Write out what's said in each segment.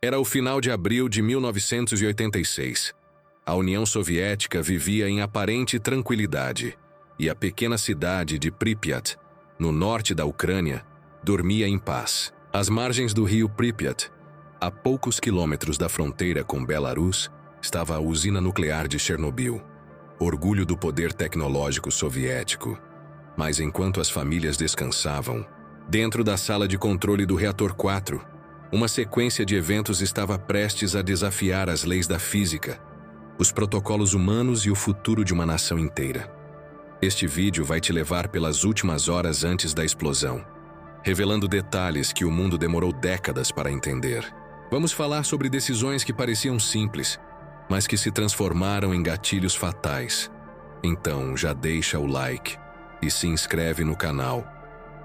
Era o final de abril de 1986. A União Soviética vivia em aparente tranquilidade e a pequena cidade de Pripyat, no norte da Ucrânia, dormia em paz. Às margens do rio Pripyat, a poucos quilômetros da fronteira com Belarus, estava a usina nuclear de Chernobyl, orgulho do poder tecnológico soviético. Mas enquanto as famílias descansavam, dentro da sala de controle do reator 4, uma sequência de eventos estava prestes a desafiar as leis da física, os protocolos humanos e o futuro de uma nação inteira. Este vídeo vai te levar pelas últimas horas antes da explosão, revelando detalhes que o mundo demorou décadas para entender. Vamos falar sobre decisões que pareciam simples, mas que se transformaram em gatilhos fatais. Então, já deixa o like e se inscreve no canal,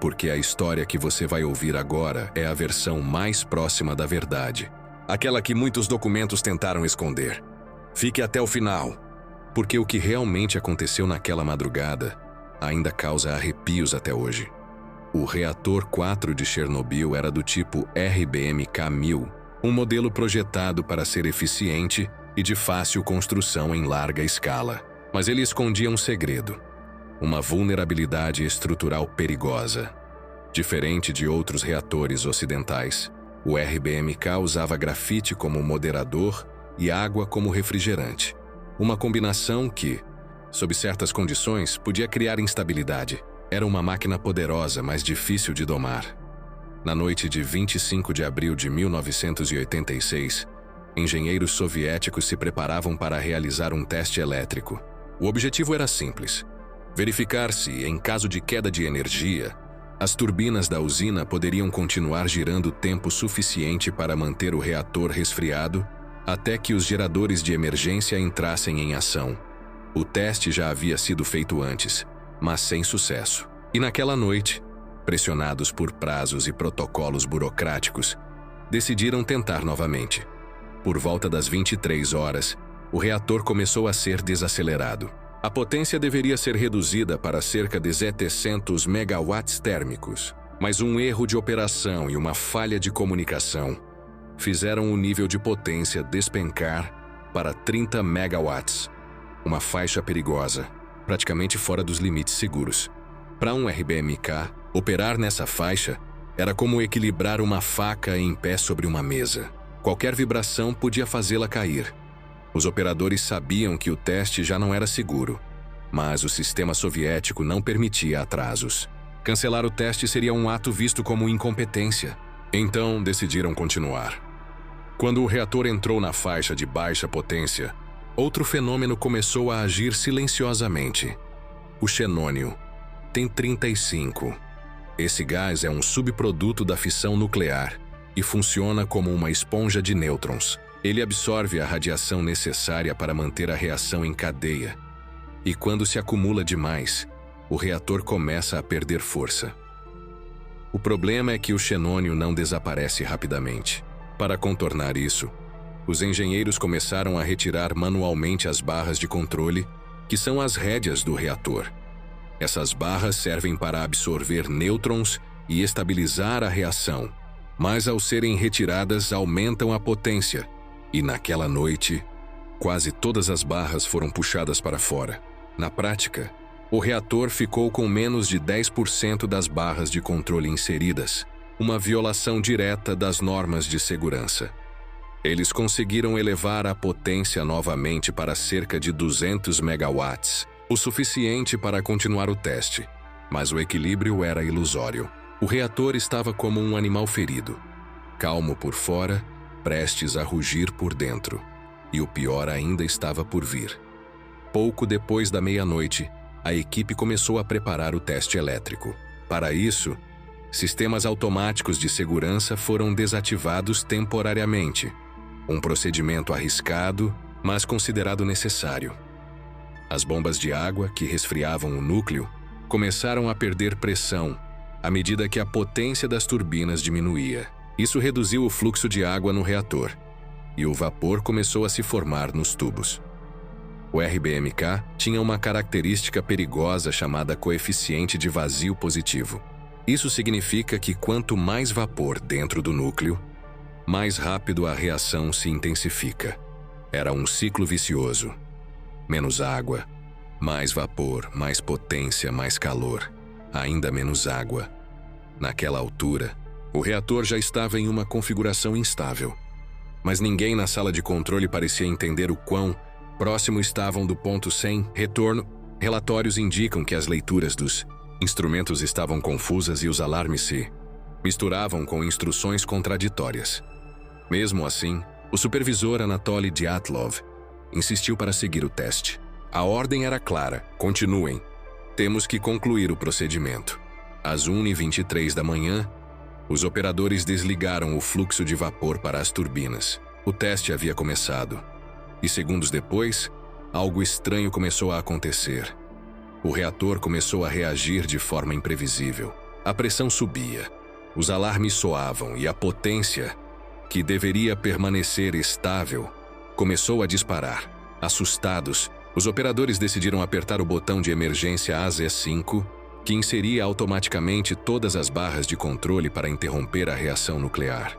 porque a história que você vai ouvir agora é a versão mais próxima da verdade, aquela que muitos documentos tentaram esconder. Fique até o final, porque o que realmente aconteceu naquela madrugada ainda causa arrepios até hoje. O reator 4 de Chernobyl era do tipo RBMK-1000, um modelo projetado para ser eficiente e de fácil construção em larga escala. Mas ele escondia um segredo, uma vulnerabilidade estrutural perigosa. Diferente de outros reatores ocidentais, o RBMK usava grafite como moderador e água como refrigerante. Uma combinação que, sob certas condições, podia criar instabilidade. Era uma máquina poderosa, mas difícil de domar. Na noite de 25 de abril de 1986, engenheiros soviéticos se preparavam para realizar um teste elétrico. O objetivo era simples: verificar se, em caso de queda de energia, as turbinas da usina poderiam continuar girando tempo suficiente para manter o reator resfriado até que os geradores de emergência entrassem em ação. O teste já havia sido feito antes, mas sem sucesso. E naquela noite, pressionados por prazos e protocolos burocráticos, decidiram tentar novamente. Por volta das 23 horas, o reator começou a ser desacelerado. A potência deveria ser reduzida para cerca de 700 megawatts térmicos, mas um erro de operação e uma falha de comunicação fizeram o nível de potência despencar para 30 megawatts, uma faixa perigosa, praticamente fora dos limites seguros. Para um RBMK, operar nessa faixa era como equilibrar uma faca em pé sobre uma mesa. Qualquer vibração podia fazê-la cair. Os operadores sabiam que o teste já não era seguro, mas o sistema soviético não permitia atrasos. Cancelar o teste seria um ato visto como incompetência. Então, decidiram continuar. Quando o reator entrou na faixa de baixa potência, outro fenômeno começou a agir silenciosamente. O xenônio tem 35. Esse gás é um subproduto da fissão nuclear e funciona como uma esponja de nêutrons. Ele absorve a radiação necessária para manter a reação em cadeia. E quando se acumula demais, o reator começa a perder força. O problema é que o xenônio não desaparece rapidamente. Para contornar isso, os engenheiros começaram a retirar manualmente as barras de controle, que são as rédeas do reator. Essas barras servem para absorver nêutrons e estabilizar a reação, mas ao serem retiradas aumentam a potência, e naquela noite, quase todas as barras foram puxadas para fora. Na prática, o reator ficou com menos de 10% das barras de controle inseridas, uma violação direta das normas de segurança. Eles conseguiram elevar a potência novamente para cerca de 200 megawatts, o suficiente para continuar o teste, mas o equilíbrio era ilusório. O reator estava como um animal ferido, calmo por fora, prestes a rugir por dentro, e o pior ainda estava por vir. Pouco depois da meia-noite, a equipe começou a preparar o teste elétrico. Para isso, sistemas automáticos de segurança foram desativados temporariamente, um procedimento arriscado, mas considerado necessário. As bombas de água, que resfriavam o núcleo, começaram a perder pressão à medida que a potência das turbinas diminuía. Isso reduziu o fluxo de água no reator, e o vapor começou a se formar nos tubos. O RBMK tinha uma característica perigosa chamada coeficiente de vazio positivo. Isso significa que quanto mais vapor dentro do núcleo, mais rápido a reação se intensifica. Era um ciclo vicioso. Menos água, mais vapor, mais potência, mais calor, ainda menos água. Naquela altura, o reator já estava em uma configuração instável. Mas ninguém na sala de controle parecia entender o quão próximo estavam do ponto sem retorno. Relatórios indicam que as leituras dos instrumentos estavam confusas e os alarmes se misturavam com instruções contraditórias. Mesmo assim, o supervisor Anatoly Dyatlov insistiu para seguir o teste. A ordem era clara: continuem. Temos que concluir o procedimento. Às 1h23 da manhã, os operadores desligaram o fluxo de vapor para as turbinas. O teste havia começado. E segundos depois, algo estranho começou a acontecer. O reator começou a reagir de forma imprevisível. A pressão subia, os alarmes soavam e a potência, que deveria permanecer estável, começou a disparar. Assustados, os operadores decidiram apertar o botão de emergência AZ5, que inseria automaticamente todas as barras de controle para interromper a reação nuclear.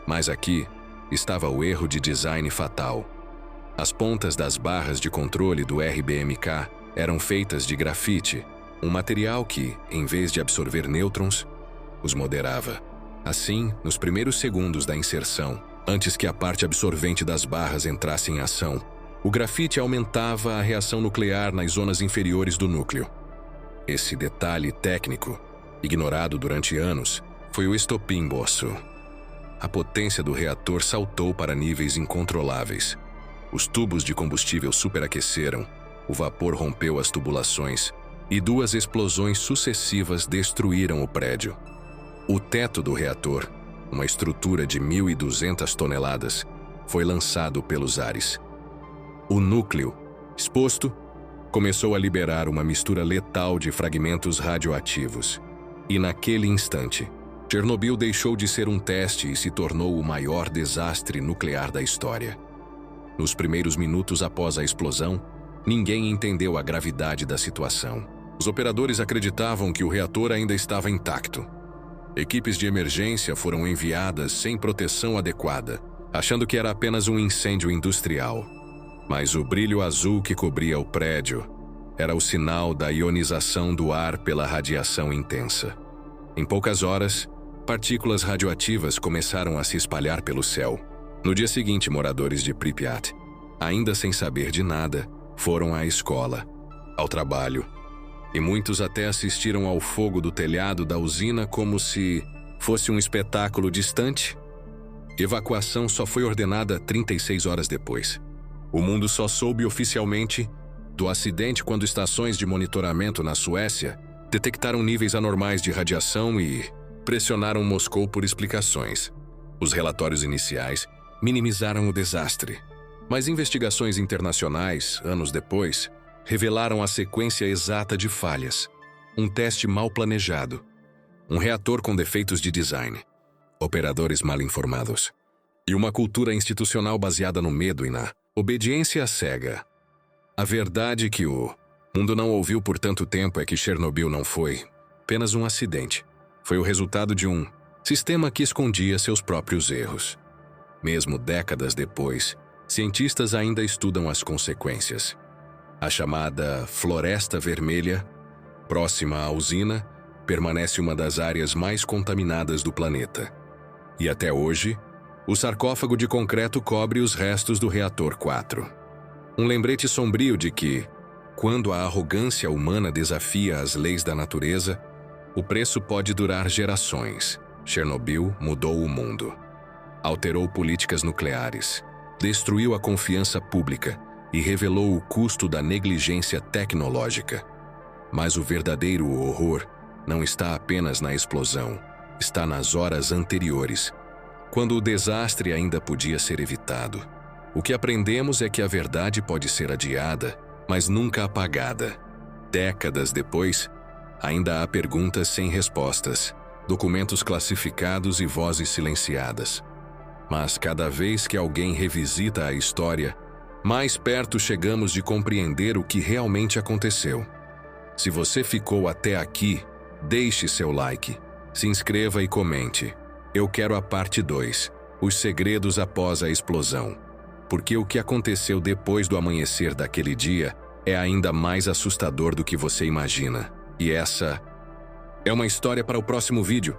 Mas aqui estava o erro de design fatal. As pontas das barras de controle do RBMK eram feitas de grafite, um material que, em vez de absorver nêutrons, os moderava. Assim, nos primeiros segundos da inserção, antes que a parte absorvente das barras entrasse em ação, o grafite aumentava a reação nuclear nas zonas inferiores do núcleo. Esse detalhe técnico, ignorado durante anos, foi o estopim boço. A potência do reator saltou para níveis incontroláveis. Os tubos de combustível superaqueceram, o vapor rompeu as tubulações e 2 explosões sucessivas destruíram o prédio. O teto do reator, uma estrutura de 1.200 toneladas, foi lançado pelos ares. O núcleo, exposto, começou a liberar uma mistura letal de fragmentos radioativos. E naquele instante, Chernobyl deixou de ser um teste e se tornou o maior desastre nuclear da história. Nos primeiros minutos após a explosão, ninguém entendeu a gravidade da situação. Os operadores acreditavam que o reator ainda estava intacto. Equipes de emergência foram enviadas sem proteção adequada, achando que era apenas um incêndio industrial. Mas o brilho azul que cobria o prédio era o sinal da ionização do ar pela radiação intensa. Em poucas horas, partículas radioativas começaram a se espalhar pelo céu. No dia seguinte, moradores de Pripyat, ainda sem saber de nada, foram à escola, ao trabalho, e muitos até assistiram ao fogo do telhado da usina como se fosse um espetáculo distante. Evacuação só foi ordenada 36 horas depois. O mundo só soube oficialmente do acidente quando estações de monitoramento na Suécia detectaram níveis anormais de radiação e pressionaram Moscou por explicações. Os relatórios iniciais minimizaram o desastre, mas investigações internacionais, anos depois, revelaram a sequência exata de falhas, um teste mal planejado, um reator com defeitos de design, operadores mal informados, e uma cultura institucional baseada no medo e na obediência cega. A verdade que o mundo não ouviu por tanto tempo é que Chernobyl não foi apenas um acidente. Foi o resultado de um sistema que escondia seus próprios erros. Mesmo décadas depois, cientistas ainda estudam as consequências. A chamada Floresta Vermelha, próxima à usina, permanece uma das áreas mais contaminadas do planeta. E até hoje, o sarcófago de concreto cobre os restos do reator 4. Um lembrete sombrio de que, quando a arrogância humana desafia as leis da natureza, o preço pode durar gerações. Chernobyl mudou o mundo. Alterou políticas nucleares, destruiu a confiança pública e revelou o custo da negligência tecnológica. Mas o verdadeiro horror não está apenas na explosão, está nas horas anteriores, quando o desastre ainda podia ser evitado. O que aprendemos é que a verdade pode ser adiada, mas nunca apagada. Décadas depois, ainda há perguntas sem respostas, documentos classificados e vozes silenciadas. Mas cada vez que alguém revisita a história, mais perto chegamos de compreender o que realmente aconteceu. Se você ficou até aqui, deixe seu like, se inscreva e comente. Eu quero a parte 2. Os segredos após a explosão. Porque o que aconteceu depois do amanhecer daquele dia é ainda mais assustador do que você imagina. E essa é uma história para o próximo vídeo.